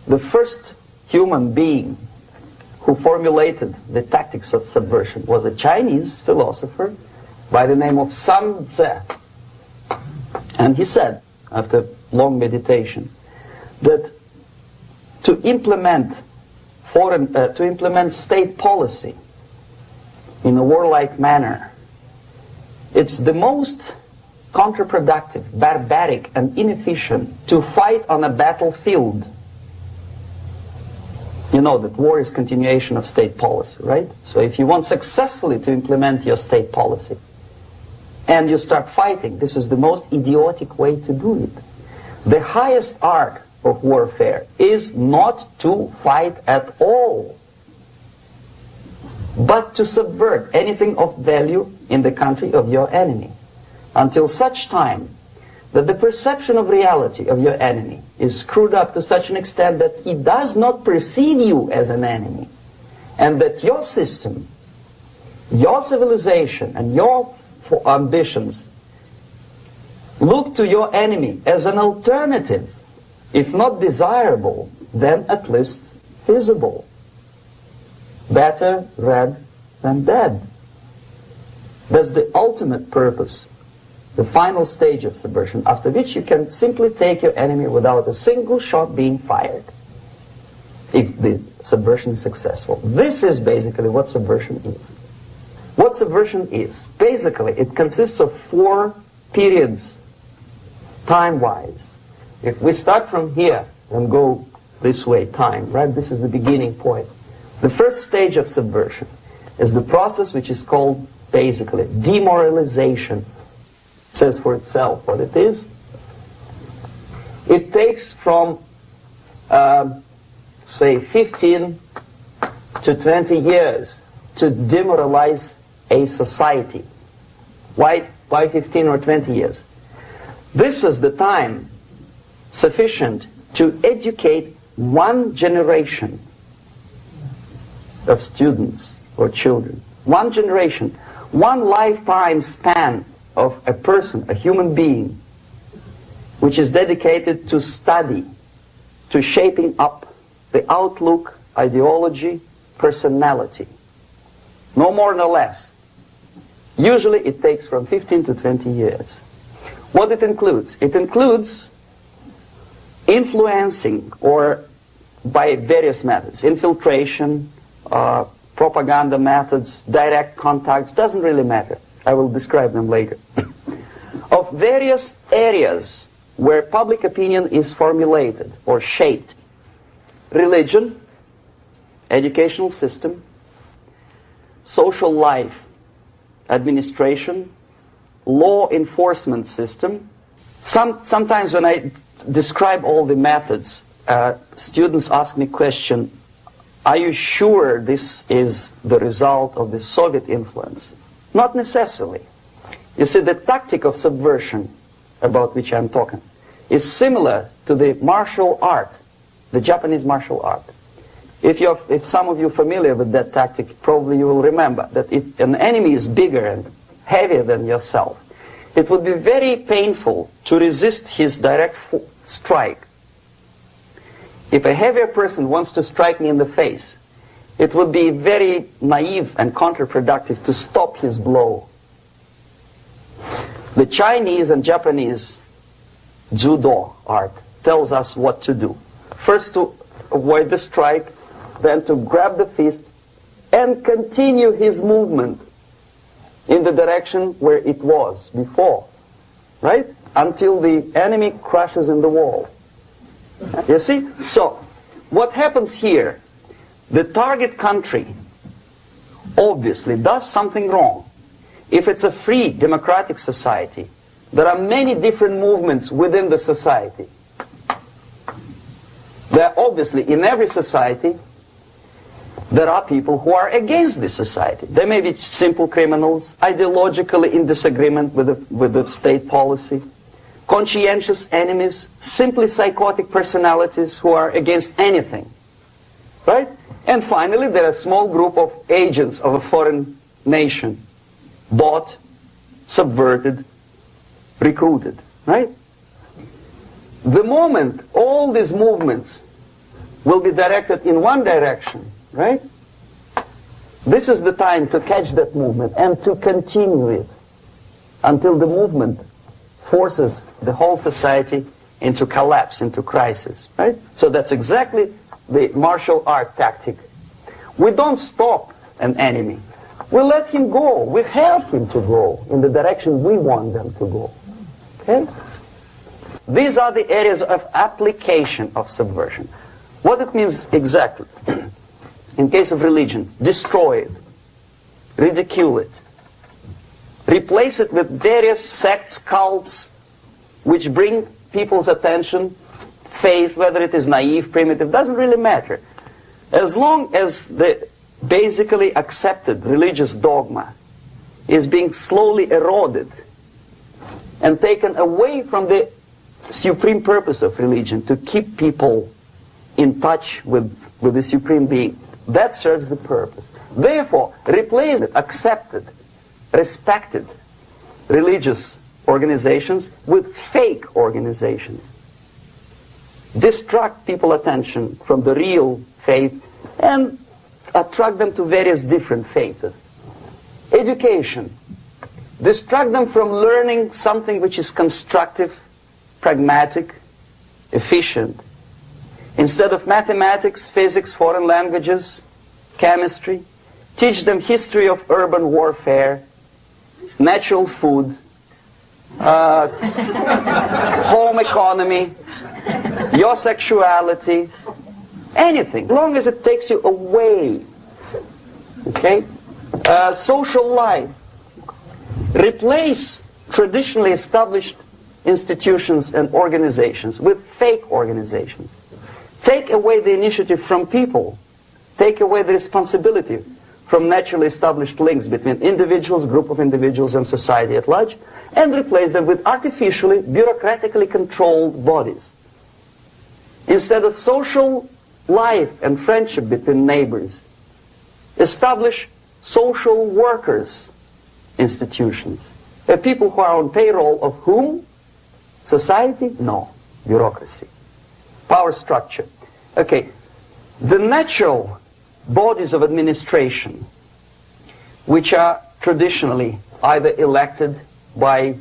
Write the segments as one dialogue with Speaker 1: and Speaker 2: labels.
Speaker 1: the first human being who formulated the tactics of subversion was a Chinese philosopher by the name of Sun Tzu. And he said, after long meditation, that to implement state policy in a warlike manner, it's the most counterproductive, barbaric, and inefficient to fight on a battlefield. You know that war is continuation of state policy, right? So if you want successfully to implement your state policy and you start fighting, this is the most idiotic way to do it. The highest art of warfare is not to fight at all, but to subvert anything of value in the country of your enemy, until such time that the perception of reality of your enemy is screwed up to such an extent that he does not perceive you as an enemy, and that your system, your civilization, and your ambitions look to your enemy as an alternative, if not desirable, then at least feasible. Better red than dead. That's the ultimate purpose, the final stage of subversion, after which you can simply take your enemy without a single shot being fired, if the subversion is successful. This is basically what subversion is. What subversion is, basically, it consists of 4 periods, time-wise. If we start from here and go this way, time, right? This is the beginning point. The first stage of subversion is the process which is called, basically, demoralization. It says for itself what it is. It takes from, say, 15 to 20 years to demoralize a society. Why 15 or 20 years? This is the time sufficient to educate one generation of students or children. One generation, one lifetime span of a person, a human being, which is dedicated to study, to shaping up the outlook, ideology, personality. No more no less. Usually it takes from 15 to 20 years. What it includes? It includes influencing, or by various methods, infiltration, propaganda methods, direct contacts, doesn't really matter. I will describe them later. Of various areas where public opinion is formulated or shaped. Religion, educational system, social life, administration, law enforcement system. Sometimes when I describe all the methods, students ask me question, are you sure this is the result of the Soviet influence? Not necessarily. You see, the tactic of subversion, about which I'm talking, is similar to the martial art, the Japanese martial art. If some of you are familiar with that tactic, probably you will remember that if an enemy is bigger and heavier than yourself, it would be very painful to resist his direct strike. If a heavier person wants to strike me in the face, it would be very naive and counterproductive to stop his blow. The Chinese and Japanese judo art tells us what to do. First to avoid the strike, then to grab the fist and continue his movement in the direction where it was before, right? Until the enemy crashes in the wall. You see? So, what happens here? The target country obviously does something wrong. If it's a free democratic society, there are many different movements within the society. There are obviously, in every society, there are people who are against this society. They may be simple criminals, ideologically in disagreement with the state policy, conscientious enemies, simply psychotic personalities who are against anything. Right? And finally, there are a small group of agents of a foreign nation, bought, subverted, recruited. Right? The moment all these movements will be directed in one direction, right? This is the time to catch that movement and to continue it until the movement forces the whole society into collapse, into crisis, right? So that's exactly the martial art tactic. We don't stop an enemy. We let him go. We help him to go in the direction we want them to go. Okay? These are the areas of application of subversion. What it means exactly. In case of religion, destroy it, ridicule it, replace it with various sects, cults, which bring people's attention, faith, whether it is naive, primitive, doesn't really matter. As long as the basically accepted religious dogma is being slowly eroded and taken away from the supreme purpose of religion, to keep people in touch with the supreme being, that serves the purpose. Therefore, replace it, accepted, respected religious organizations with fake organizations. Distract people's attention from the real faith and attract them to various different faiths. Education. Distract them from learning something which is constructive, pragmatic, efficient. Instead of mathematics, physics, foreign languages, chemistry, teach them history of urban warfare, natural food, home economy, your sexuality, anything, as long as it takes you away. Okay? Social life. Replace traditionally established institutions and organizations with fake organizations. Take away the initiative from people. Take away the responsibility from naturally established links between individuals, group of individuals, and society at large, and replace them with artificially, bureaucratically controlled bodies. Instead of social life and friendship between neighbors, establish social workers institutions. People who are on payroll of whom? Society? No. Bureaucracy. Power structure. Okay. The natural bodies of administration, which are traditionally either elected by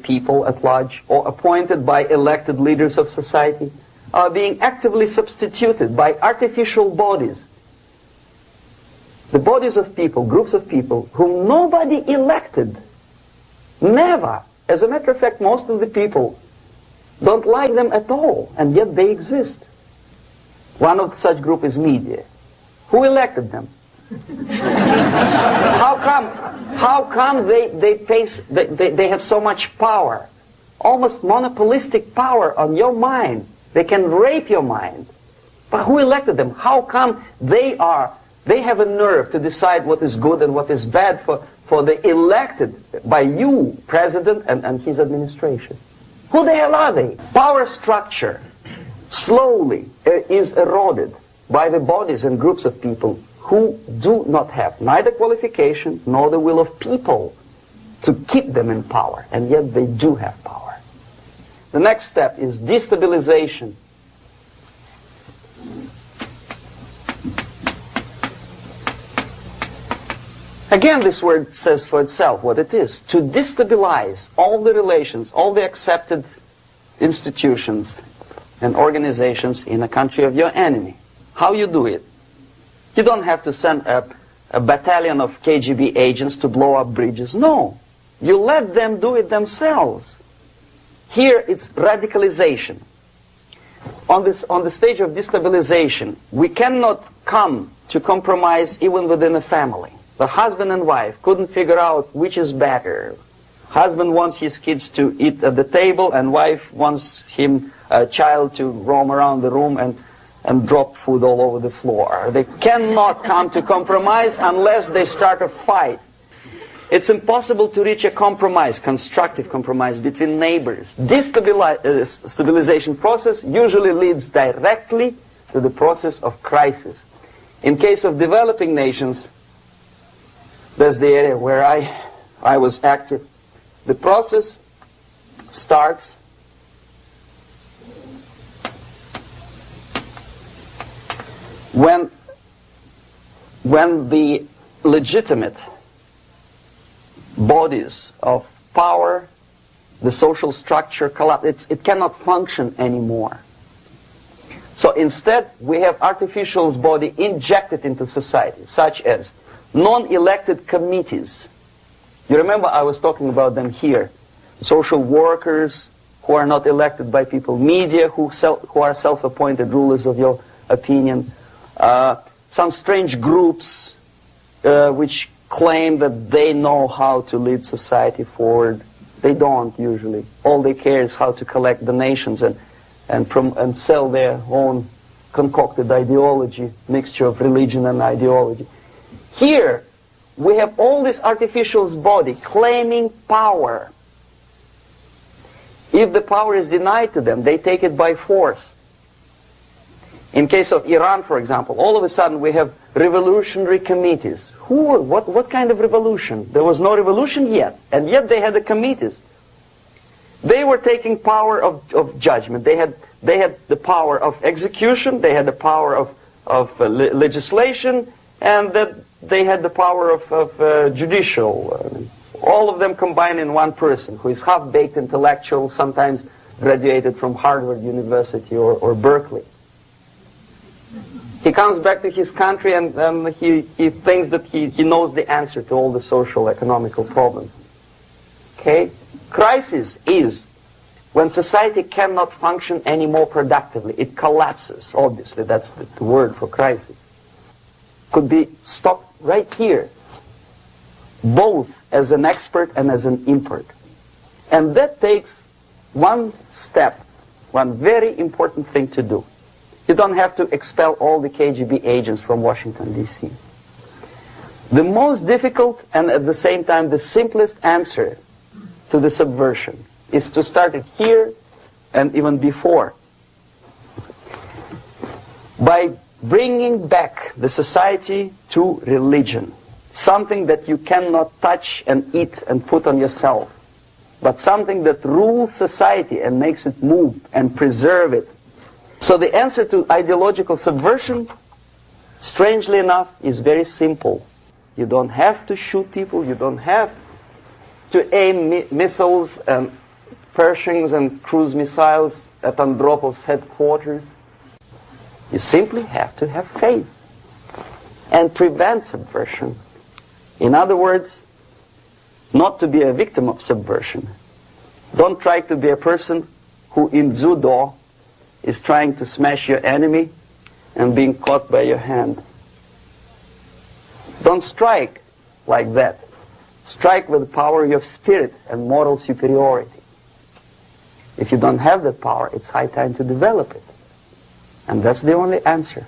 Speaker 1: people at large or appointed by elected leaders of society, are being actively substituted by artificial bodies. The bodies of people, groups of people, whom nobody elected. Never. As a matter of fact, most of the people don't like them at all, and yet they exist. One of such group is media. Who elected them? How come they have so much power? Almost monopolistic power on your mind. They can rape your mind. But who elected them? How come they have a nerve to decide what is good and what is bad for the elected by you, president and his administration? Who the hell are they? Power structure slowly is eroded by the bodies and groups of people who do not have neither qualification nor the will of people to keep them in power, and yet they do have power. The next step is destabilization. Again, this word says for itself what it is. To destabilize all the relations, all the accepted institutions and organizations in a country of your enemy. How you do it? You don't have to send a battalion of KGB agents to blow up bridges. No. You let them do it themselves. Here it's radicalization. On the stage of destabilization, we cannot come to compromise even within a family. The husband and wife couldn't figure out which is better. Husband wants his kids to eat at the table, and wife wants a child to roam around the room and drop food all over the floor. They cannot come to compromise unless they start a fight. It's impossible to reach a compromise, constructive compromise between neighbors. This stabilization process usually leads directly to the process of crisis. In case of developing nations, that's the area where I was active. The process starts when the legitimate bodies of power, the social structure collapse, it cannot function anymore. So instead, we have artificial body injected into society, such as non-elected committees. You remember I was talking about them here. Social workers who are not elected by people, media who are self-appointed rulers of your opinion, some strange groups which claim that they know how to lead society forward. They don't usually. All they care is how to collect donations and sell their own concocted ideology, mixture of religion and ideology. Here, we have all this artificial body claiming power. If the power is denied to them, they take it by force. In case of Iran, for example, all of a sudden we have revolutionary committees. What kind of revolution? There was no revolution yet, and yet they had the committees. They were taking power of judgment. They had the power of execution, they had the power of legislation, and that they had the power of judicial. All of them combined in one person, who is half-baked intellectual, sometimes graduated from Harvard University or Berkeley. He comes back to his country and he thinks that he knows the answer to all the social, economical problems. Okay? Crisis is when society cannot function any more productively. It collapses, obviously. That's the word for crisis. Could be stopped right here, both as an expert and as an impert. And that takes one step, one very important thing to do. You don't have to expel all the KGB agents from Washington, D.C. The most difficult and at the same time the simplest answer to the subversion is to start it here and even before. By bringing back the society to religion. Something that you cannot touch and eat and put on yourself, but something that rules society and makes it move and preserve it. So the answer to ideological subversion, strangely enough, is very simple. You don't have to shoot people, you don't have to aim missiles and Pershings and cruise missiles at Andropov's headquarters. You simply have to have faith and prevent subversion. In other words, not to be a victim of subversion. Don't try to be a person who in judo is trying to smash your enemy and being caught by your hand. Don't strike like that. Strike with the power of your spirit and moral superiority. If you don't have that power, it's high time to develop it. And that's the only answer.